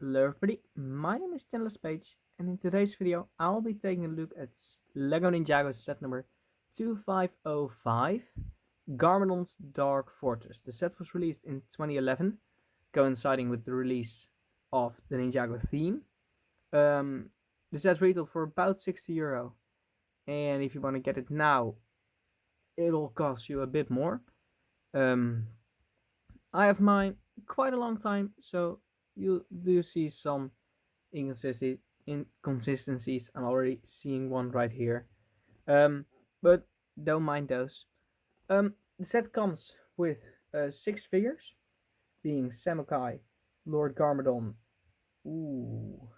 Hello everybody, my name is Chandler Page, and in today's video I'll be taking a look at LEGO Ninjago set number 2505, Garmadon's Dark Fortress. The set was released in 2011, coinciding with the release of the Ninjago theme. The set retailed for about €60, and if you want to get it now, it'll cost you a bit more. I have mine quite a long time, so you do see some inconsistencies. I'm already seeing one right here, but don't mind those. The set comes with 6 figures, being Samukai, Lord Garmadon. Ooh,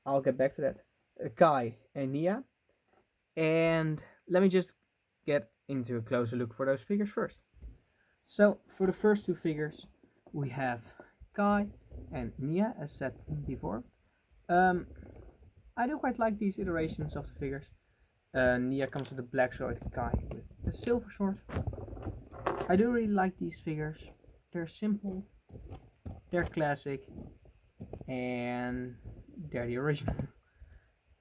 I'll get back to that. Kai and Nia, and let me just get into a closer look for those figures first. So for the first 2 figures, we have Kai and Nia, as said before. I do quite like these iterations of the figures. Nia comes with a black sword, Kai with a silver sword. I do really like these figures. They're simple, they're classic, and they're the original.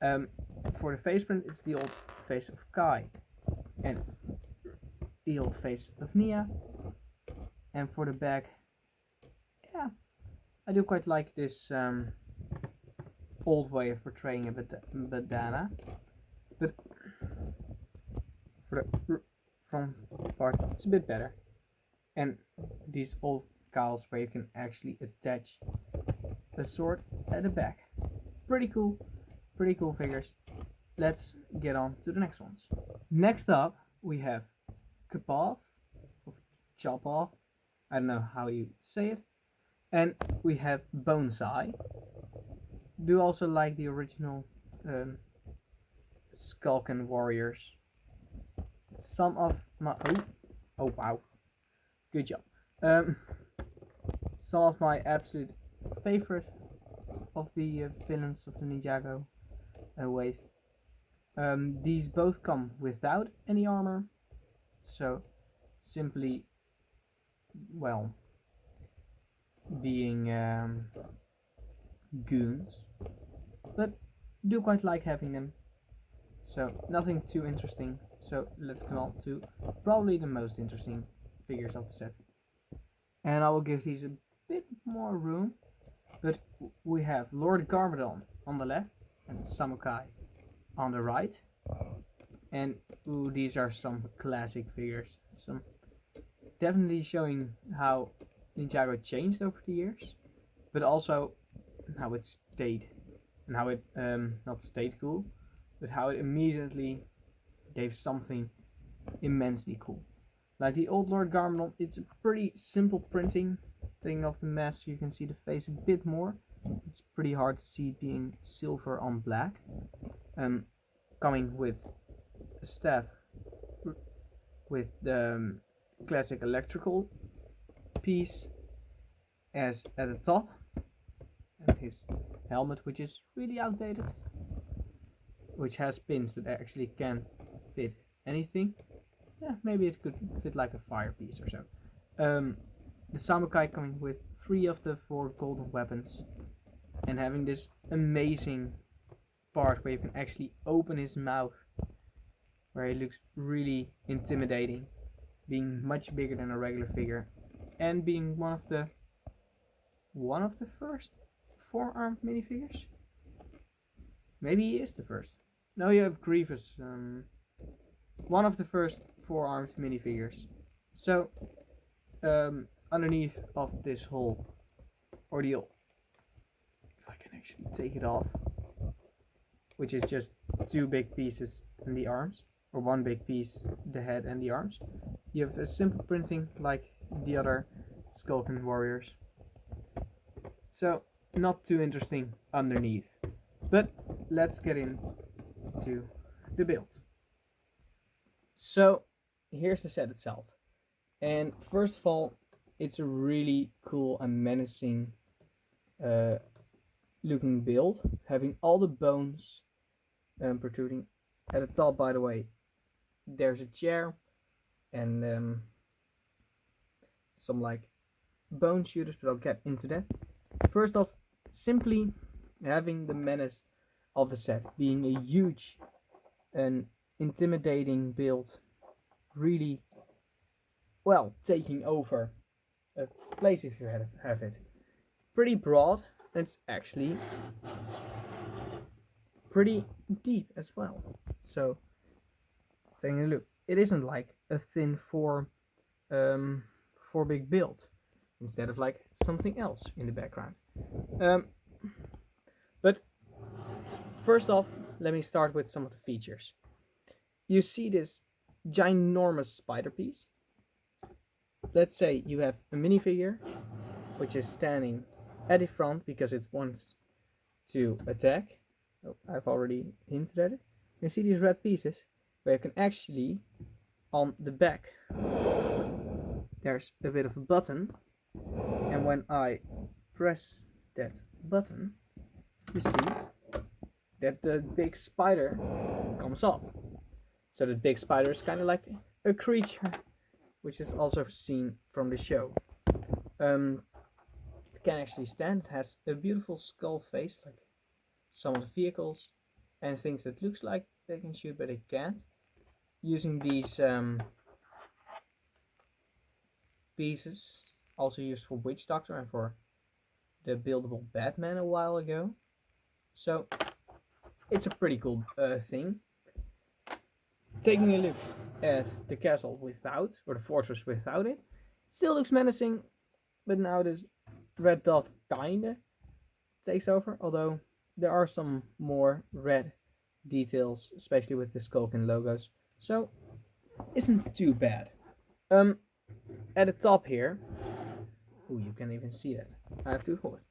For the face print, it's the old face of Kai and the old face of Nia. And for the back, yeah, I do quite like this old way of portraying a bandana, but for the front part it's a bit better. And these old cowls where you can actually attach the sword at the back. Pretty cool figures. Let's get on to the next ones. Next up we have Kapov, of Chopov, I don't know how you say it, and we have Bonsai. Do also like the original Skulkin warriors. Some of my oh wow, good job. Some of my absolute favorite of the villains of the Ninjago wave. These both come without any armor, so simply, well, being goons, but do quite like having them. So nothing too interesting. So let's come on to probably the most interesting figures of the set, and I will give these a bit more room. But we have Lord Garmadon on the left and Samukai on the right, and ooh, these are some classic figures. Some definitely showing how Ninjago changed over the years, but also how it stayed, and how it not stayed cool, but how it immediately gave something immensely cool. Like the old Lord Garmadon, it's a pretty simple printing thing of the mask. You can see the face a bit more. It's pretty hard to see being silver on black. Coming with a staff with the classic electrical piece as at the top, and his helmet, which is really outdated, which has pins but actually can't fit anything. Yeah, maybe it could fit like a fire piece or so. The Samukai coming with 3 of the 4 golden weapons, and having this amazing part where you can actually open his mouth, where he looks really intimidating, being much bigger than a regular figure, and being one of the first 4-armed minifigures. Maybe he is the first. No, you have Grievous, one of the first 4-armed minifigures. So underneath of this whole ordeal, if I can actually take it off, which is just 2 big pieces in the arms, or 1 big piece, the head and the arms, you have a simple printing like the other Skulkin warriors. So not too interesting underneath, but let's get into the build. So here's the set itself, and first of all, it's a really cool and menacing looking build, having all the bones protruding. At the top, by the way, there's a chair and some like bone shooters, but I'll get into that. First off, simply having the menace of the set being a huge and intimidating build, really, well, taking over a place if you have it. Pretty broad, and it's actually pretty deep as well. So, taking a look, it isn't like a thin four big build, instead of like something else in the background. But first off, let me start with some of the features. You see this ginormous spider piece. Let's say you have a minifigure which is standing at the front because it wants to attack. Oh, I've already hinted at it. You see these red pieces where you can actually, on the back, there's a bit of a button, and when I press that button, you see that the big spider comes off. So the big spider is kind of like a creature, which is also seen from the show. It can actually stand. It has a beautiful skull face, like some of the vehicles, and things that looks like they can shoot but they can't. Using these pieces, also used for Witch Doctor and for the buildable Batman a while ago. So it's a pretty cool thing. Taking a look at the castle without, or the fortress without it, still looks menacing, but now this red dot kinda takes over, although there are some more red details, especially with the Skulkin logos, so isn't too bad. At the top here, ooh, you can't even see that. I have to hold it.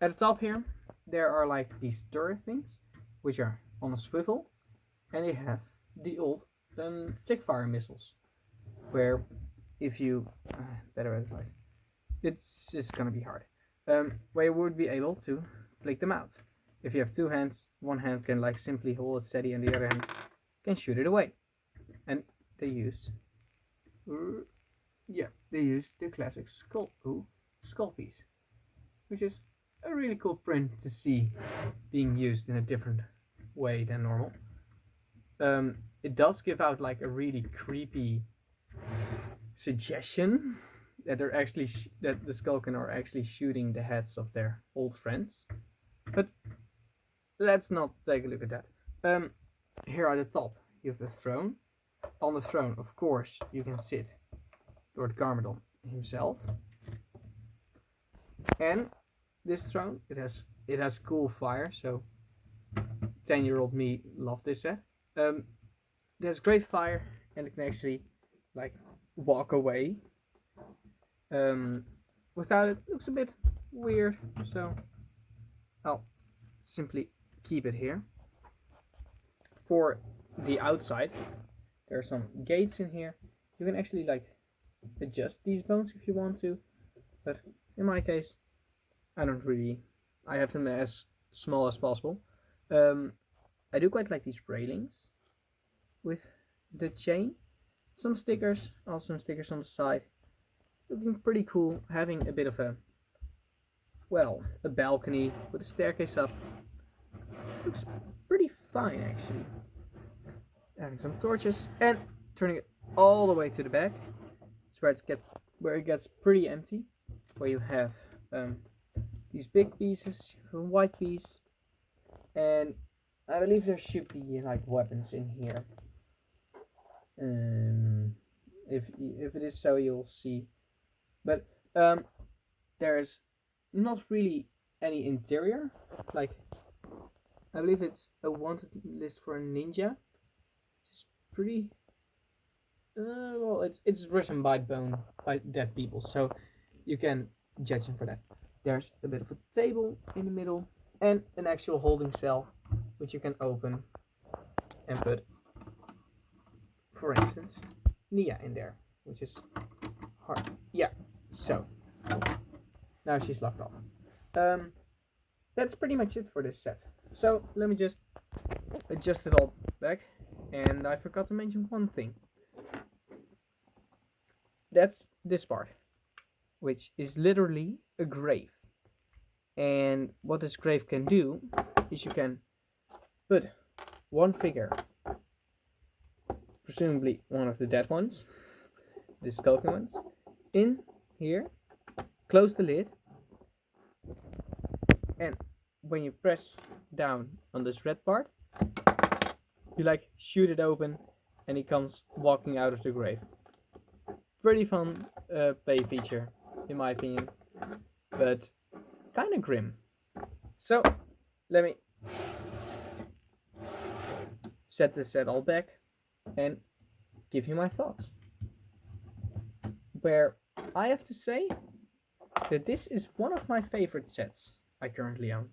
At the top here, there are like these turret things, which are on a swivel, and they have the old flickfire missiles, where if you better advice, it's just gonna be hard. Where you would be able to flick them out. If you have two hands, one hand can like simply hold it steady, and the other hand can shoot it away. And they use, the classic skull piece, which is a really cool print to see being used in a different way than normal. It does give out like a really creepy suggestion that they're actually that the Skulkin are actually shooting the heads of their old friends. But let's not take a look at that. Here at the top you have the throne. On the throne, of course, you can sit Lord Garmadon himself. And this throne, it has cool fire, so 10-year-old me loved this set. It has great fire, and it can actually like walk away. Without it, looks a bit weird, so I'll simply keep it here. For the outside, there are some gates in here. You can actually like adjust these bones if you want to, but in my case, I have them as small as possible. I do quite like these railings with the chain. Some stickers, also some stickers on the side. Looking pretty cool, having a bit of a balcony with a staircase up. Looks pretty fine actually. Having some torches and turning it all the way to the back. It's where it gets pretty empty, where you have these big pieces, a white piece, and I believe there should be like weapons in here. If it is so, you'll see. But there's not really any interior. Like I believe it's a wanted list for a ninja. It's pretty. It's written by dead people, so you can judge him for that. There's a bit of a table in the middle and an actual holding cell, which you can open and put, for instance, Nia in there, which is hard. Yeah, so now she's locked off. That's pretty much it for this set. So let me just adjust it all back, and I forgot to mention one thing. That's this part, which is literally a grave. And what this grave can do is you can put one figure, presumably one of the dead ones, the skulking ones, in here, close the lid, and when you press down on this red part, you like shoot it open and he comes walking out of the grave. Pretty fun play feature, in my opinion, but kind of grim. So let me set this set all back and give you my thoughts. Where I have to say that this is one of my favorite sets I currently own.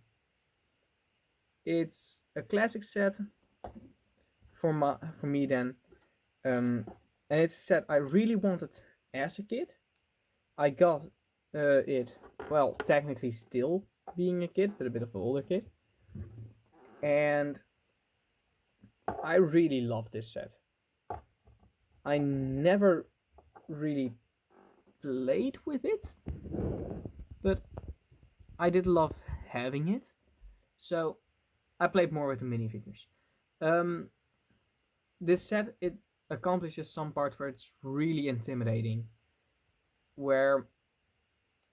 It's a classic set for me then, and it's a set I really wanted as a kid. I got it, well, technically still being a kid, but a bit of an older kid, and I really love this set. I never really played with it, but I did love having it, so I played more with the minifigures. This set, it accomplishes some parts where it's really intimidating, where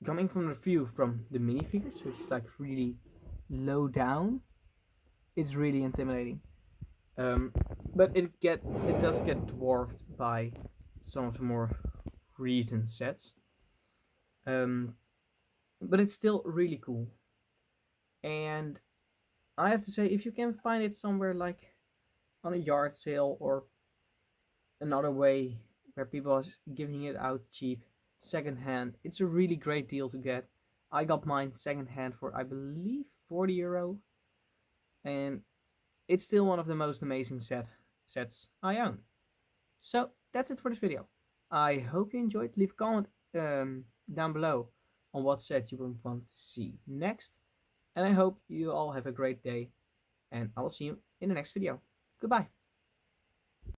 coming from the view from the minifigures, which is like really low down, it's really intimidating. But it does get dwarfed by some of the more recent sets. But it's still really cool. And I have to say, if you can find it somewhere like on a yard sale or another way where people are giving it out cheap, secondhand, it's a really great deal to get. I got mine secondhand for, I believe, €40, and it's still one of the most amazing sets I own. So that's it for this video. I hope you enjoyed. Leave a comment down below on what set you would want to see next. And I hope you all have a great day. And I will see you in the next video. Goodbye.